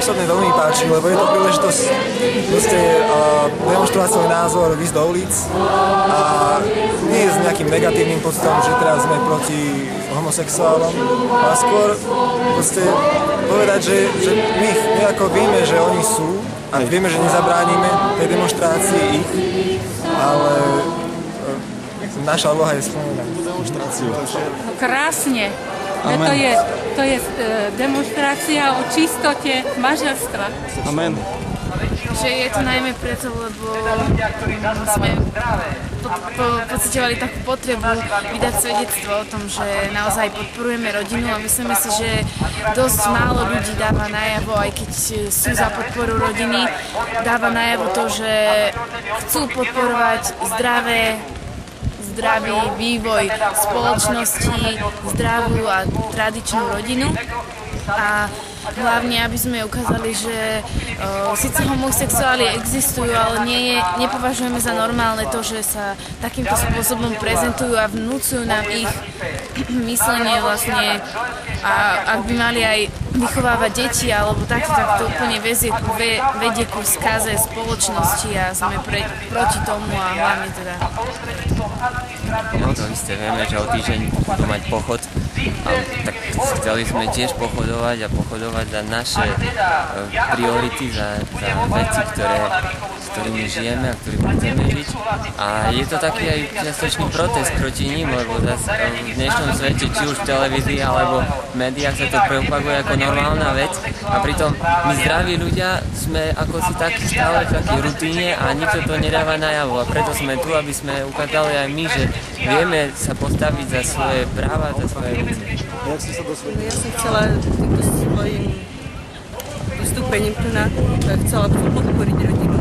osobne veľmi páči, lebo je to príležitosť demonstrovať svoj názor, výjsť do ulic a nie s nejakým negatívnym pocitom, že teraz sme proti homosexuálom, a skôr povedať, že my ako vieme, že oni sú a vieme, že nezabránime tej demonstrácii ich, ale naša úloha je splnená demonstráciu. Krásne. To je demonstrácia o čistote manželstva. Amen. Že je to najmä preto, lebo sme pociťovali takú potrebu vydať svedectvo o tom, že naozaj podporujeme rodinu a myslíme si, že dosť málo ľudí dáva najavo, aj keď sú za podporu rodiny, dáva najavo to, že chcú podporovať zdravý vývoj spoločnosti, zdravú a tradičnú rodinu. A hlavne, aby sme ukázali, že síce homosexuáli existujú, ale nepovažujeme za normálne to, že sa takýmto spôsobom prezentujú a vnúcujú nám ich myslenie vlastne. A ak by mali aj vychovávať deti alebo takto, tak to úplne vedie ku skaze spoločnosti a sme proti tomu a hlavne teda. No to isté, vieme, že o týždeň budú mať pochod, tak chceli sme tiež pochodovať za naše priority, za veci, s ktorými žijeme a ktorými chceme žiť. A je to taký aj čiastočný protest proti ním, lebo v dnešnom svete, či už v televízii alebo v médiách sa to propaguje ako normálna vec a pritom my zdraví ľudia sme ako si takí stále v takej rutíne a nikto to nedáva najavo a preto sme tu, aby sme ukázali aj my, že vieme sa postaviť za svoje práva, za svoje veci. Jak ste sa dosvedeli? Ja som chcela týmto svojím vystúpením chcela podporiť rodinu.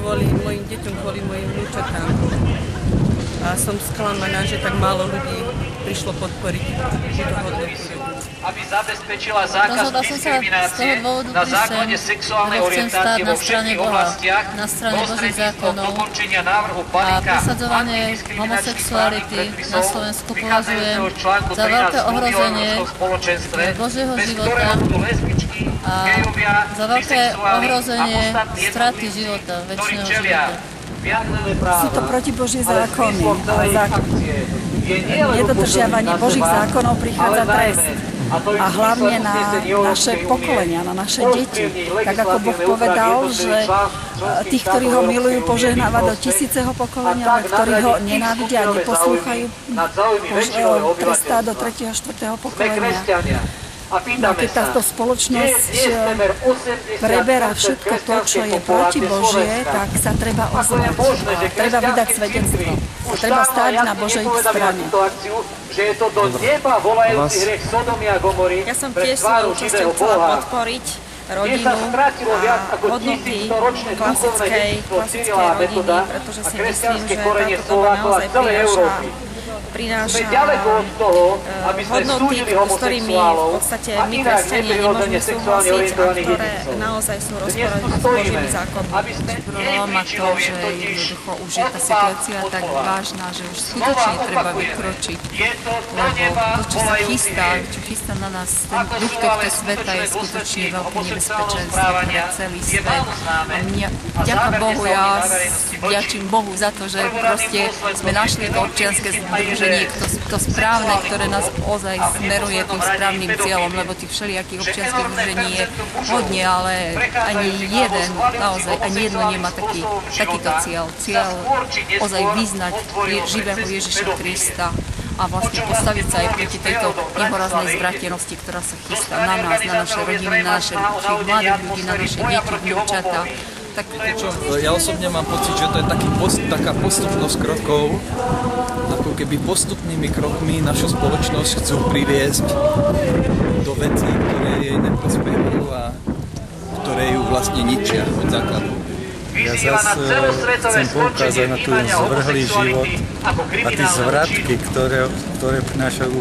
Kvôli mojim deťom, kvôli mojim vnúčatám. A som sklamaná, že tak málo ľudí prišlo podporiť túto hodnotu. Aby zabezpečila zákaz diskriminácie na základe sexuálnej orientácie vo všetkých oblastiach prostredníctvom dokončenia návrhu balíka homosexuality na Slovensku považujem za veľké ohrozenie Božieho života a za veľké ohrozenie straty života, večného života. Sú to protibožie zákony. Nedodržiavanie Božích zákonov prichádza trest. A hlavne na naše pokolenia, na naše deti. Tak ako Boh povedal, že tých, ktorí ho milujú, požehnáva do tisíceho pokolenia, ale ktorí ho nenávidia a neposlúchajú, trestá do 3. a 4. pokolenia. No, keď táto spoločnosť preberá všetko to, čo je proti Božie, tak sa treba ozvať. Treba vydať svedectvo. Treba stáť na Božej strane. Ja som tiež svojou časťou chcela podporiť rodinu a hodnoty klasickej rodiny, pretože si myslím, že táto doba naozaj prináša hodnoty, s ktorými v podstate my kresťania nemôžeme súhlasiť a ktoré naozaj sú rozporujú s Božími zákonmi. Prvom ma to, že jednoducho už je tá situácia tak vážna, že už skutočne treba vykročiť, lebo to, čo sa chystá na nás, ten duch tohto sveta je skutočne veľké nebezpečenstvo pre celý svet. A ďaká Bohu, ja vďačím Bohu za to, že proste sme našli to občianske združenie, to správne, ktoré nás ozaj smeruje tým správnym cieľom, lebo tých všelijakých občianskych združení je hodne, ale ani jeden, naozaj, ani jedno nemá takýto cieľ. Cieľ ozaj vyznať živého Ježiša Krista a vlastne postaviť sa aj proti tejto nehoraznej zvrátenosti, ktorá sa chystá na nás, na naše rodiny, na našich mladých ľudí, na naše deti, vnúčatá. Ja osobne mám pocit, že to je taká postupnosť krokov, ako keby postupnými krokmi našu spoločnosť chcú priviesť do vecí, ktoré jej neprospevujú a ktoré ju vlastne ničia od základu. Ja zase chcem poukázať na ten zvrhlý život a tie zvratky, ktoré prinášajú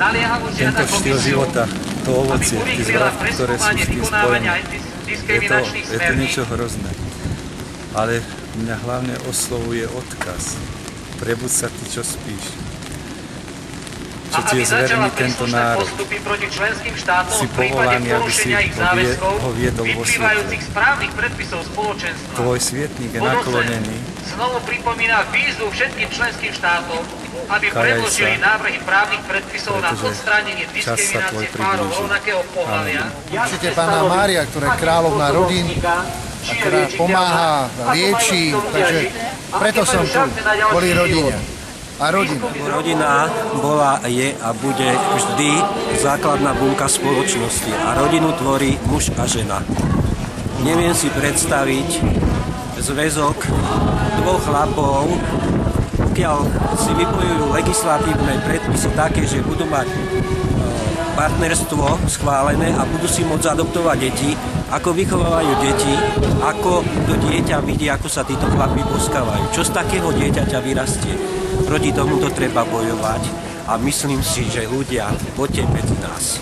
tento štýl života, to ovocie, tie zvratky, ktoré sú s tým spojené. Je to niečo hrozné. Ale mňa hlavne oslovuje odkaz. Prebuď sa ty, čo spíš. čo ti je zverený tento národ. Si povolaný, aby si ho viedol vo svete. Tvoj svietnik je naklonený. Znovu pripomína výzvu všetkým členským štátom, aby predložili návrhy právnych predpisov na odstránenie diskriminácie párov rovnakého pohlavia. Určite Panna Mária, ktorá je kráľovná rodín a ktorá pomáha, lieči, takže preto som tu, kvôli rodine a rodina. Rodina bola, je a bude vždy základná bunka spoločnosti a rodinu tvorí muž a žena. Neviem si predstaviť zväzok dvoch chlapov, pokiaľ si vypojujú legislatívne predpisy také, že budú mať partnerstvo schválené a budú si môcť adoptovať deti, ako vychovávajú deti, ako to dieťa vidí, ako sa títo chlapi poskávajú. Čo z takého dieťaťa vyrastie? Proti tomuto treba bojovať a myslím si, že ľudia, poďte medzi nás.